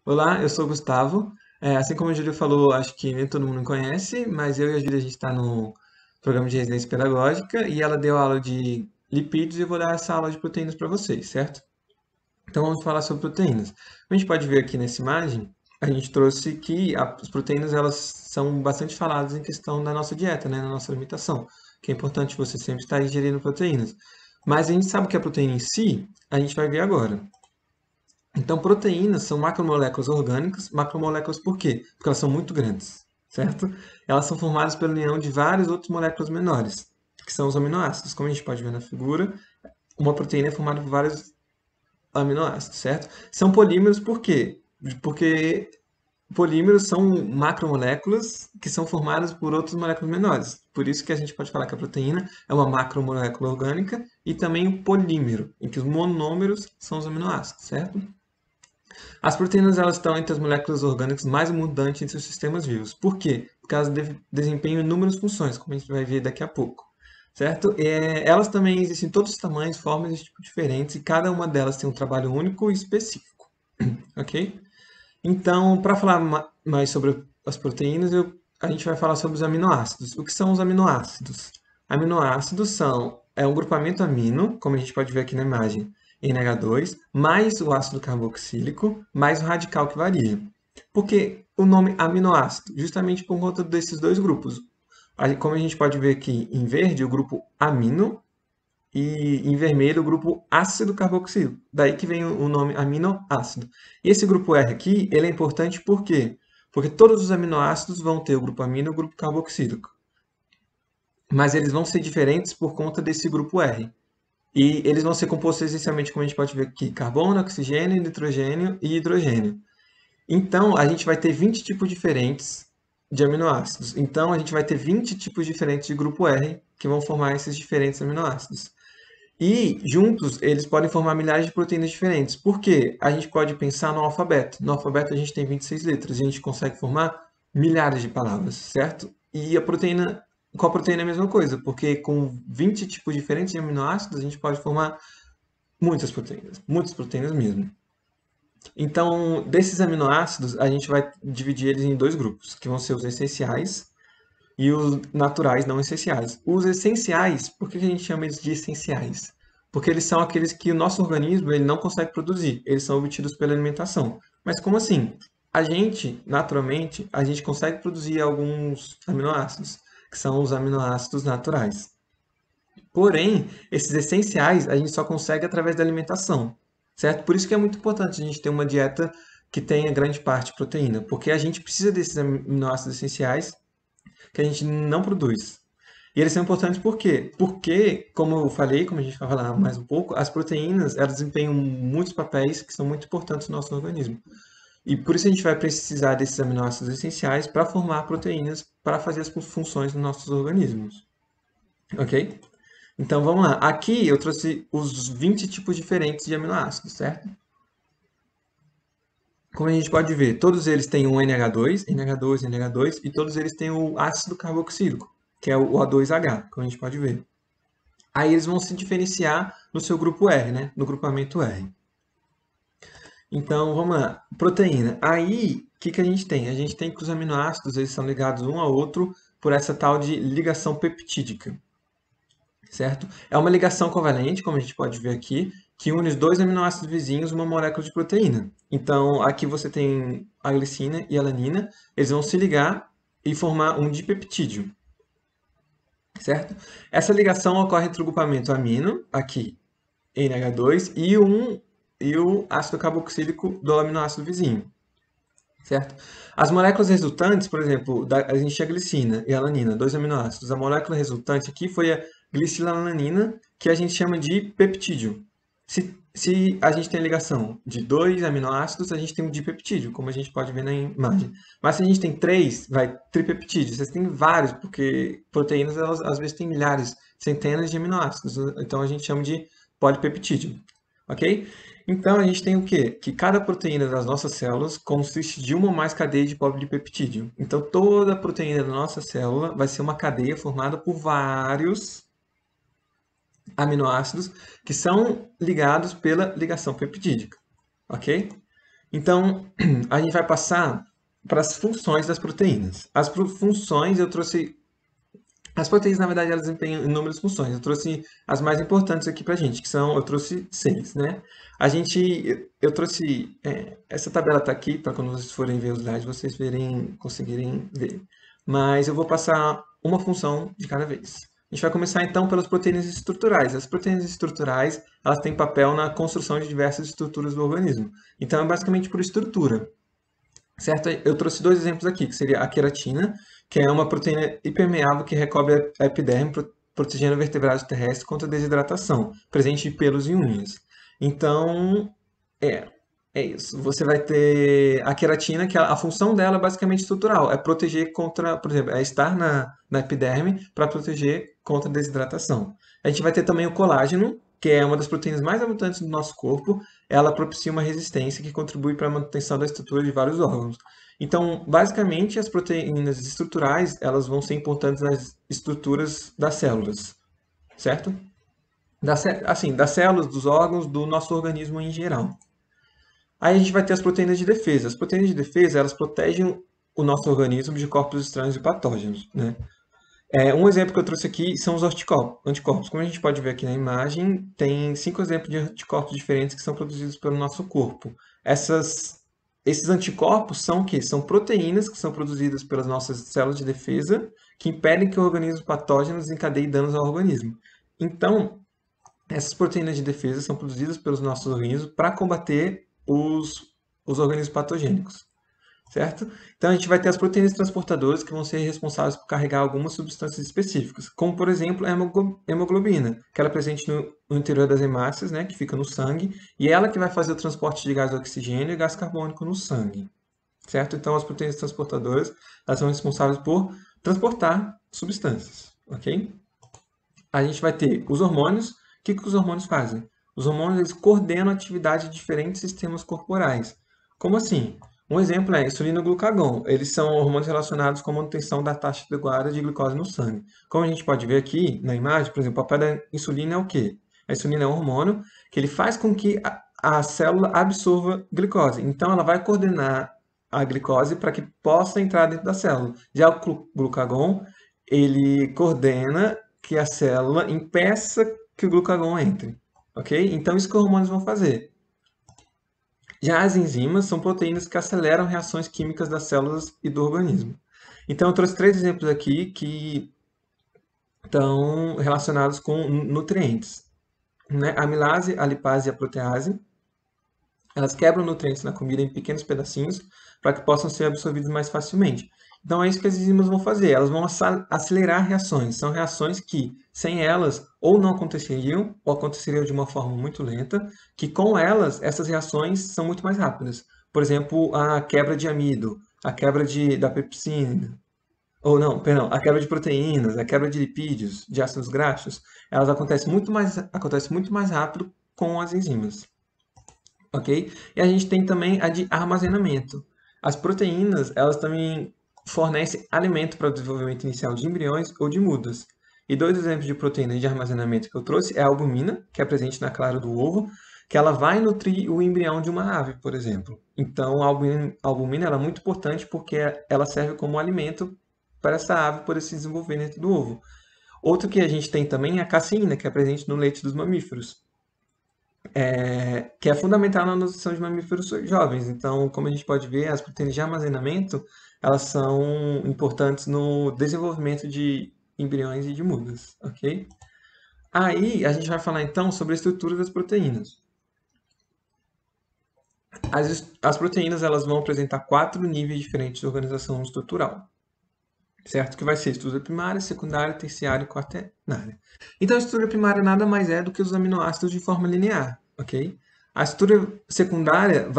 Olá, eu sou o Gustavo. Assim como a Júlia falou, acho que nem todo mundo conhece, mas eu e a Júlia a gente está no programa de residência pedagógica e ela deu aula de lipídios e eu vou dar essa aula de proteínas para vocês, certo? Então vamos falar sobre proteínas. Como a gente pode ver aqui nessa imagem, a gente trouxe que as proteínas elas são bastante faladas em questão da nossa dieta, né, na nossa alimentação, que é importante você sempre estar ingerindo proteínas. Mas a gente sabe que a proteína em si, a gente vai ver agora. Então, proteínas são macromoléculas orgânicas. Macromoléculas por quê? Porque elas são muito grandes, certo? Elas são formadas pela união de várias outras moléculas menores, que são os aminoácidos. Como a gente pode ver na figura, uma proteína é formada por vários aminoácidos, certo? São polímeros por quê? Porque polímeros são macromoléculas que são formadas por outras moléculas menores. Por isso que a gente pode falar que a proteína é uma macromolécula orgânica e também um polímero, em que os monômeros são os aminoácidos, certo? As proteínas elas estão entre as moléculas orgânicas mais abundantes entre os sistemas vivos. Por quê? Porque elas desempenham inúmeras funções, como a gente vai ver daqui a pouco. Certo? Elas também existem em todos os tamanhos, formas e tipos diferentes, e cada uma delas tem um trabalho único e específico. Ok? Então, para falar mais sobre as proteínas, a gente vai falar sobre os aminoácidos. O que são os aminoácidos? Aminoácidos é um grupamento amino, como a gente pode ver aqui na imagem, NH2, mais o ácido carboxílico, mais o radical que varia. Por que o nome aminoácido? Justamente por conta desses dois grupos. Como a gente pode ver aqui em verde, o grupo amino, e em vermelho o grupo ácido carboxílico. Daí que vem o nome aminoácido. E esse grupo R aqui, ele é importante por quê? Porque todos os aminoácidos vão ter o grupo amino e o grupo carboxílico. Mas eles vão ser diferentes por conta desse grupo R. E eles vão ser compostos essencialmente, como a gente pode ver aqui, carbono, oxigênio, nitrogênio e hidrogênio. Então, a gente vai ter 20 tipos diferentes de aminoácidos. Então, a gente vai ter 20 tipos diferentes de grupo R que vão formar esses diferentes aminoácidos. E juntos eles podem formar milhares de proteínas diferentes. Por quê? A gente pode pensar no alfabeto. No alfabeto a gente tem 26 letras e a gente consegue formar milhares de palavras, certo? E a proteína, com a proteína é a mesma coisa, porque com 20 tipos diferentes de aminoácidos a gente pode formar muitas proteínas mesmo. Então, desses aminoácidos, a gente vai dividir eles em dois grupos, que vão ser os essenciais e os naturais não essenciais. Os essenciais, por que a gente chama eles de essenciais? Porque eles são aqueles que o nosso organismo ele não consegue produzir, eles são obtidos pela alimentação. Mas como assim? A gente, naturalmente, a gente consegue produzir alguns aminoácidos, que são os aminoácidos naturais. Porém, esses essenciais a gente só consegue através da alimentação, certo? Por isso que é muito importante a gente ter uma dieta que tenha grande parte de proteína, porque a gente precisa desses aminoácidos essenciais que a gente não produz. E eles são importantes por quê? Porque, como eu falei, como a gente vai falar mais um pouco, as proteínas, elas desempenham muitos papéis que são muito importantes no nosso organismo. E por isso a gente vai precisar desses aminoácidos essenciais para formar proteínas para fazer as funções dos nossos organismos. Ok? Então vamos lá. Aqui eu trouxe os 20 tipos diferentes de aminoácidos, certo? Como a gente pode ver, todos eles têm um NH2, NH2, NH2, e todos eles têm o ácido carboxílico, que é o O2H, como a gente pode ver. Aí eles vão se diferenciar no seu grupo R, né? No grupamento R. Então, vamos lá. Proteína. Aí, o que a gente tem? A gente tem que os aminoácidos eles são ligados um ao outro por essa tal de ligação peptídica, certo? É uma ligação covalente, como a gente pode ver aqui, que une os dois aminoácidos vizinhos uma molécula de proteína. Então, aqui você tem a glicina e a alanina, eles vão se ligar e formar um dipeptídeo, certo? Essa ligação ocorre entre o grupamento amino, aqui, NH2, e o ácido carboxílico do aminoácido vizinho, certo? As moléculas resultantes, por exemplo, a gente tinha a glicina e a alanina, dois aminoácidos. A molécula resultante aqui foi a glicilalanina, que a gente chama de peptídeo. Se a gente tem a ligação de dois aminoácidos, a gente tem um dipeptídeo, como a gente pode ver na imagem. Mas se a gente tem três, vai tripeptídeo. Vocês têm vários, porque proteínas, elas às vezes têm milhares, centenas de aminoácidos. Então a gente chama de polipeptídeo, ok? Então a gente tem o quê? Que cada proteína das nossas células consiste de uma ou mais cadeias de polipeptídeo. Então toda proteína da nossa célula vai ser uma cadeia formada por vários aminoácidos que são ligados pela ligação peptídica, ok? Então, a gente vai passar para as funções das proteínas. Funções eu trouxe. As proteínas, na verdade, elas desempenham inúmeras funções. Eu trouxe as mais importantes aqui para a gente, que são, eu trouxe 6, né? Eu trouxe, essa tabela está aqui para quando vocês forem ver os slides, vocês conseguirem ver. Mas eu vou passar uma função de cada vez. A gente vai começar então pelas proteínas estruturais. As proteínas estruturais, elas têm papel na construção de diversas estruturas do organismo. Então, é basicamente por estrutura. Certo? Eu trouxe dois exemplos aqui, que seria a queratina, que é uma proteína hipermeável que recobre a epiderme, protegendo vertebrados terrestres contra desidratação, presente em pelos e unhas. Então, é, é isso. Você vai ter a queratina, que a função dela é basicamente estrutural, é proteger contra, por exemplo, é estar na epiderme para proteger contra desidratação. A gente vai ter também o colágeno, que é uma das proteínas mais abundantes do nosso corpo. Ela propicia uma resistência que contribui para a manutenção da estrutura de vários órgãos. Então, basicamente, as proteínas estruturais, elas vão ser importantes nas estruturas das células, certo? Assim, das células, dos órgãos, do nosso organismo em geral. Aí a gente vai ter as proteínas de defesa. As proteínas de defesa, elas protegem o nosso organismo de corpos estranhos e patógenos, né? Um exemplo que eu trouxe aqui são os anticorpos. Como a gente pode ver aqui na imagem, tem 5 exemplos de anticorpos diferentes que são produzidos pelo nosso corpo. Esses anticorpos são o quê? São proteínas que são produzidas pelas nossas células de defesa que impedem que o organismo patógeno desencadeie danos ao organismo. Então, essas proteínas de defesa são produzidas pelos nossos organismos para combater os organismos patogênicos, certo? Então, a gente vai ter as proteínas transportadoras que vão ser responsáveis por carregar algumas substâncias específicas, como, por exemplo, a hemoglobina, que ela é presente no interior das hemácias, né, que fica no sangue, e ela que vai fazer o transporte de gás oxigênio e gás carbônico no sangue, certo? Então, as proteínas transportadoras, elas são responsáveis por transportar substâncias, ok? A gente vai ter os hormônios. O que os hormônios fazem? Os hormônios eles coordenam a atividade de diferentes sistemas corporais. Como assim? Um exemplo é a insulina e o glucagon. Eles são hormônios relacionados com a manutenção da taxa adequada de glicose no sangue. Como a gente pode ver aqui na imagem, por exemplo, o papel da insulina é o quê? A insulina é um hormônio que ele faz com que a célula absorva glicose. Então, ela vai coordenar a glicose para que possa entrar dentro da célula. Já o glucagon, ele coordena que a célula impeça que o glucagon entre, ok? Então, isso que os hormônios vão fazer. Já as enzimas são proteínas que aceleram reações químicas das células e do organismo. Então, eu trouxe 3 exemplos aqui que estão relacionados com nutrientes, né? A amilase, a lipase e a protease, elas quebram nutrientes na comida em pequenos pedacinhos para que possam ser absorvidos mais facilmente. Então é isso que as enzimas vão fazer, elas vão acelerar reações. São reações que, sem elas, ou não aconteceriam, ou aconteceriam de uma forma muito lenta, que com elas, essas reações são muito mais rápidas. Por exemplo, a quebra de amido, a quebra da pepsina, ou não, perdão, a quebra de proteínas, a quebra de lipídios, de ácidos graxos, elas acontecem muito mais rápido com as enzimas, ok? E a gente tem também a de armazenamento. As proteínas, elas também fornecem alimento para o desenvolvimento inicial de embriões ou de mudas. E 2 exemplos de proteínas de armazenamento que eu trouxe é a albumina, que é presente na clara do ovo, que ela vai nutrir o embrião de uma ave, por exemplo. Então, a albumina ela é muito importante porque ela serve como alimento para essa ave poder se desenvolver dentro do ovo. Outro que a gente tem também é a caseína, que é presente no leite dos mamíferos, que é fundamental na nutrição de mamíferos jovens. Então, como a gente pode ver, as proteínas de armazenamento, elas são importantes no desenvolvimento de embriões e de mudas, ok? Aí, a gente vai falar então sobre a estrutura das proteínas. As proteínas, elas vão apresentar 4 níveis diferentes de organização estrutural, certo? Que vai ser estrutura primária, secundária, terciária e quaternária. Então, a estrutura primária nada mais é do que os aminoácidos de forma linear, ok? A estrutura secundária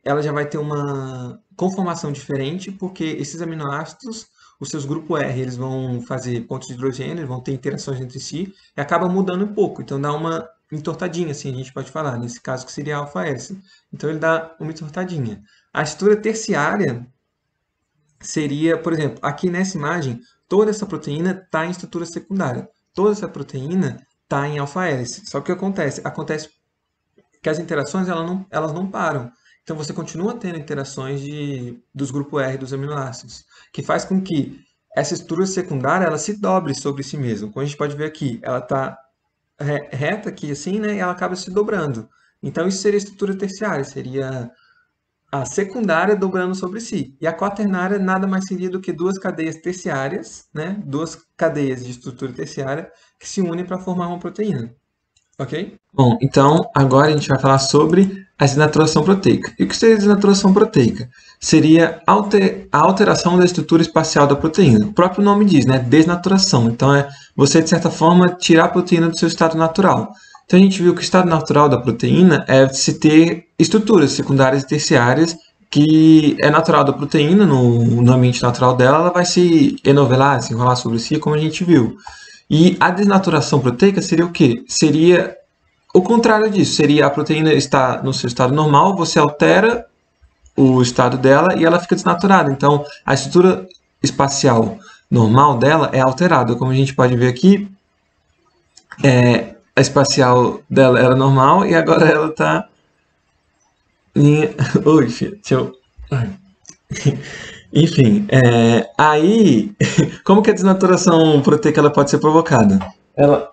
ela já vai ter uma conformação diferente, porque esses aminoácidos, os seus grupos R, eles vão fazer pontos de hidrogênio, eles vão ter interações entre si, e acaba mudando um pouco. Então, dá uma entortadinha, assim a gente pode falar, nesse caso que seria a alfa-hélice. Então, ele dá uma entortadinha. A estrutura terciária seria, por exemplo, aqui nessa imagem, toda essa proteína está em estrutura secundária. Toda essa proteína está em alfa-hélice. Só que o que acontece? Acontece que as interações elas não param. Então, Então você continua tendo interações dos grupos R dos aminoácidos, que faz com que essa estrutura secundária ela se dobre sobre si mesma. Como a gente pode ver aqui, ela está reta aqui assim, né? E ela acaba se dobrando. Então isso seria a estrutura terciária, seria a secundária dobrando sobre si. E a quaternária nada mais seria do que duas cadeias terciárias, né? Duas cadeias de estrutura terciária que se unem para formar uma proteína. Ok? Bom, então agora a gente vai falar sobre a desnaturação proteica. E o que seria a desnaturação proteica? Seria a alteração da estrutura espacial da proteína. O próprio nome diz, né? Desnaturação. Então é você, de certa forma, tirar a proteína do seu estado natural. Então a gente viu que o estado natural da proteína é se ter estruturas secundárias e terciárias que é natural da proteína, no ambiente natural dela, ela vai se enovelar, se enrolar sobre si, como a gente viu. E a desnaturação proteica seria o quê? Seria o contrário disso. Seria a proteína está no seu estado normal, você altera o estado dela e ela fica desnaturada. Então, a estrutura espacial normal dela é alterada. Como a gente pode ver aqui, a espacial dela era normal e agora ela está Oi, filho, deixa eu... Enfim, aí, como que a desnaturação proteica ela pode ser provocada? Ela,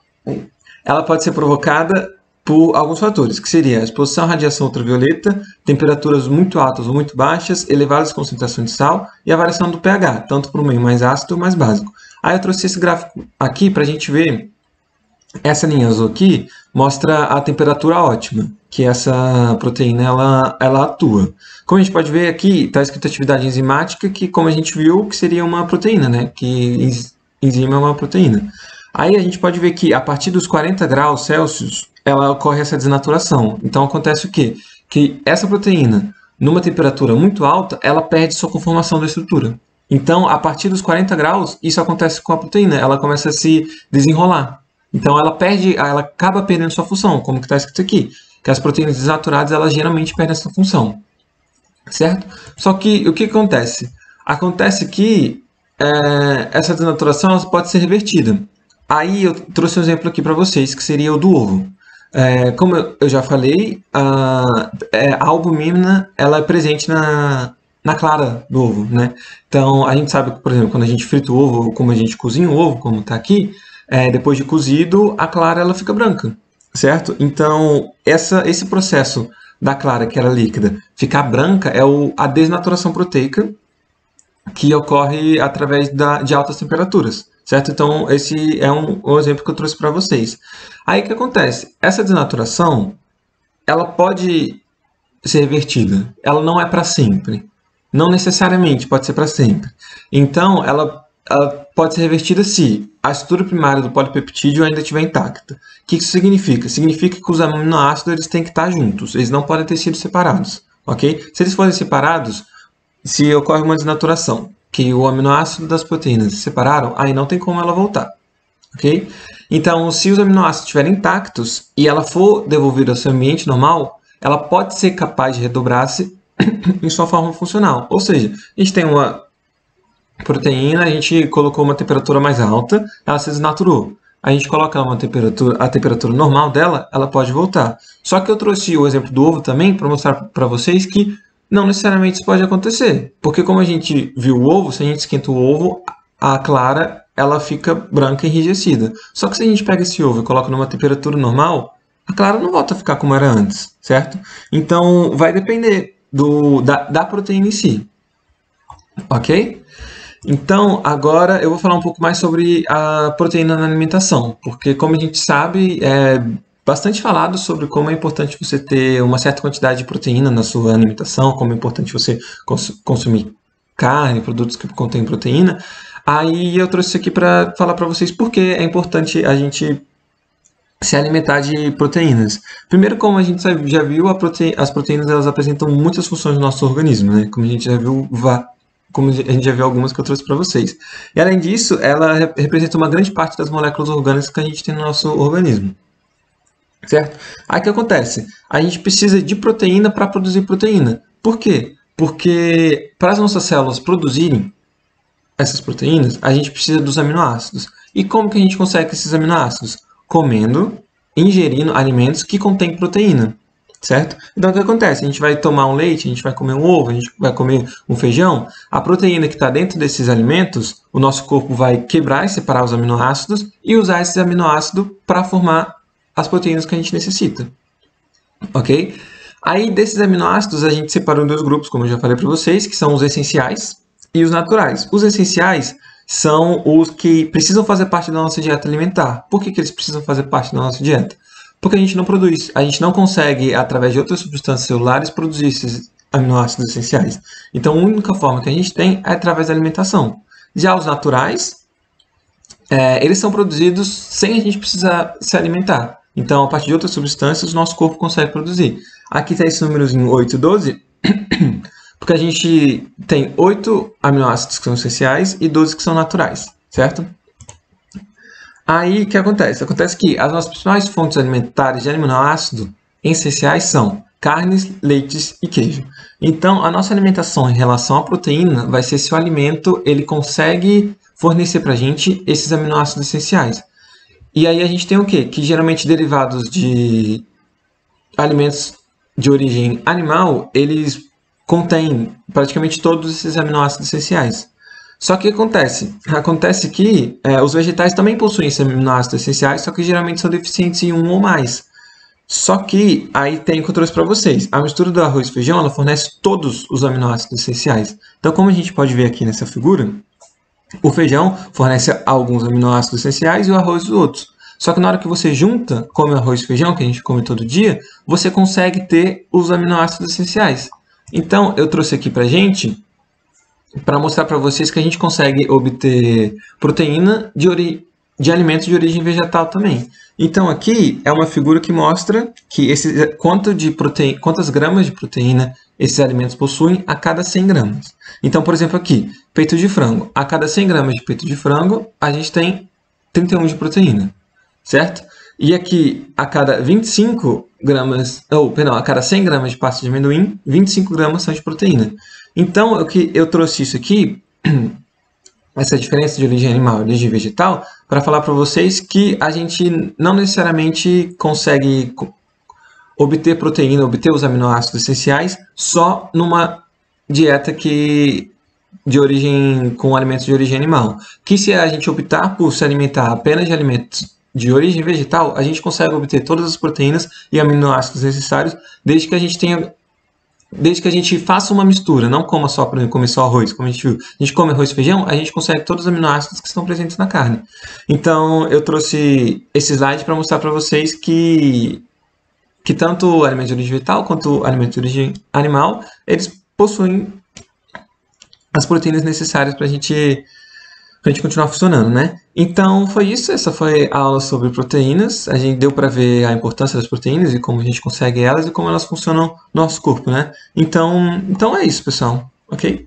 ela pode ser provocada por alguns fatores, que seria a exposição à radiação ultravioleta, temperaturas muito altas ou muito baixas, elevadas concentrações de sal e a variação do pH, tanto para o meio mais ácido ou mais básico. Aí eu trouxe esse gráfico aqui para a gente ver. Essa linha azul aqui mostra a temperatura ótima que essa proteína ela atua. Como a gente pode ver aqui, está escrito atividade enzimática, que como a gente viu, que seria uma proteína, né? Que enzima é uma proteína. Aí a gente pode ver que a partir dos 40 graus Celsius, ela ocorre essa desnaturação. Então acontece o quê? Que essa proteína, numa temperatura muito alta, ela perde sua conformação da estrutura. Então, a partir dos 40 graus, isso acontece com a proteína, ela começa a se desenrolar. Então ela acaba perdendo sua função, como que está escrito aqui, que as proteínas desnaturadas elas geralmente perdem essa função, certo? Só que o que acontece? Acontece que essa desnaturação ela pode ser revertida. Aí eu trouxe um exemplo aqui para vocês, que seria o do ovo. Como eu já falei, a albumina ela é presente na clara do ovo, né? Então a gente sabe que, por exemplo, quando a gente frita o ovo, como a gente cozinha o ovo, como está aqui, depois de cozido, a clara ela fica branca, certo? Então, esse processo da clara, que era líquida, ficar branca é a desnaturação proteica que ocorre através de altas temperaturas, certo? Então, esse é um exemplo que eu trouxe para vocês. Aí, o que acontece? Essa desnaturação, ela pode ser revertida. Ela não é para sempre. Não necessariamente pode ser para sempre. Então, ela pode ser revertida se a estrutura primária do polipeptídeo ainda estiver intacta. O que isso significa? Significa que os aminoácidos eles têm que estar juntos, eles não podem ter sido separados, ok? Se eles forem separados, se ocorre uma desnaturação, que o aminoácido das proteínas se separaram, aí não tem como ela voltar, ok? Então, se os aminoácidos estiverem intactos e ela for devolvida ao seu ambiente normal, ela pode ser capaz de redobrar-se em sua forma funcional. Ou seja, a gente tem uma proteína, a gente colocou uma temperatura mais alta, ela se desnaturou. A gente coloca a temperatura normal dela, ela pode voltar. Só que eu trouxe o exemplo do ovo também para mostrar para vocês que não necessariamente isso pode acontecer. Porque como a gente viu o ovo, se a gente esquenta o ovo, a clara ela fica branca e enrijecida. Só que se a gente pega esse ovo e coloca numa temperatura normal, a clara não volta a ficar como era antes, certo? Então vai depender da proteína em si. Ok? Então, agora eu vou falar um pouco mais sobre a proteína na alimentação, porque como a gente sabe, é bastante falado sobre como é importante você ter uma certa quantidade de proteína na sua alimentação, como é importante você consumir carne, produtos que contêm proteína. Aí eu trouxe isso aqui para falar para vocês por que é importante a gente se alimentar de proteínas. Primeiro, como a gente já viu, as proteínas elas apresentam muitas funções no nosso organismo, né? Como a gente já viu, como a gente já viu algumas que eu trouxe para vocês. E além disso, ela representa uma grande parte das moléculas orgânicas que a gente tem no nosso organismo. Certo? Aí o que acontece? A gente precisa de proteína para produzir proteína. Por quê? Porque para as nossas células produzirem essas proteínas, a gente precisa dos aminoácidos. E como que a gente consegue esses aminoácidos? Comendo, ingerindo alimentos que contêm proteína. certo? Então, o que acontece? A gente vai tomar um leite, a gente vai comer um ovo, a gente vai comer um feijão. A proteína que está dentro desses alimentos, o nosso corpo vai quebrar e separar os aminoácidos e usar esses aminoácidos para formar as proteínas que a gente necessita, ok? Aí, desses aminoácidos, a gente separou em dois grupos, como eu já falei para vocês, que são os essenciais e os naturais. Os essenciais são os que precisam fazer parte da nossa dieta alimentar. Por que eles precisam fazer parte da nossa dieta? Porque a gente não produz, a gente não consegue, através de outras substâncias celulares, produzir esses aminoácidos essenciais. Então, a única forma que a gente tem é através da alimentação. Já os naturais, eles são produzidos sem a gente precisar se alimentar. Então, a partir de outras substâncias, o nosso corpo consegue produzir. Aqui está esse númerozinho 8 e 12, porque a gente tem 8 aminoácidos que são essenciais e 12 que são naturais, certo? Aí, o que acontece? Acontece que as nossas principais fontes alimentares de aminoácido essenciais são carnes, leites e queijo. Então, a nossa alimentação em relação à proteína vai ser se o alimento ele consegue fornecer para a gente esses aminoácidos essenciais. E aí a gente tem o quê? Que geralmente derivados de alimentos de origem animal, eles contêm praticamente todos esses aminoácidos essenciais. Só que o que acontece? Acontece que os vegetais também possuem esses aminoácidos essenciais, só que geralmente são deficientes em um ou mais. Só que aí tem o que eu trouxe para vocês. A mistura do arroz e feijão, ela fornece todos os aminoácidos essenciais. Então, como a gente pode ver aqui nessa figura, o feijão fornece alguns aminoácidos essenciais e o arroz os outros. Só que na hora que você junta, come arroz e feijão, que a gente come todo dia, você consegue ter os aminoácidos essenciais. Então, eu trouxe aqui para gente, para mostrar para vocês que a gente consegue obter proteína de alimentos de origem vegetal também. Então, aqui é uma figura que mostra que quantas gramas de proteína esses alimentos possuem a cada 100 gramas. Então, por exemplo, aqui, peito de frango. A cada 100 gramas de peito de frango, a gente tem 31 de proteína, certo? E aqui, a cada 25 gramas, a cada 100 gramas de pasta de amendoim, 25 gramas são de proteína. Então, eu trouxe isso aqui, essa diferença de origem animal e origem vegetal, para falar para vocês que a gente não necessariamente consegue obter proteína, obter os aminoácidos essenciais só numa dieta de origem com alimentos de origem animal. Que se a gente optar por se alimentar apenas de alimentos de origem vegetal, a gente consegue obter todas as proteínas e aminoácidos necessários desde que a gente faça uma mistura, não coma só arroz, como a gente viu. A gente come arroz e feijão, a gente consegue todos os aminoácidos que estão presentes na carne. Então, eu trouxe esse slide para mostrar para vocês que tanto alimentos de origem vegetal quanto alimentos de origem animal, eles possuem as proteínas necessárias para a gente continuar funcionando, né? Então, foi isso. Essa foi a aula sobre proteínas. A gente deu para ver a importância das proteínas e como a gente consegue elas e como elas funcionam no nosso corpo, né? Então é isso, pessoal. Ok?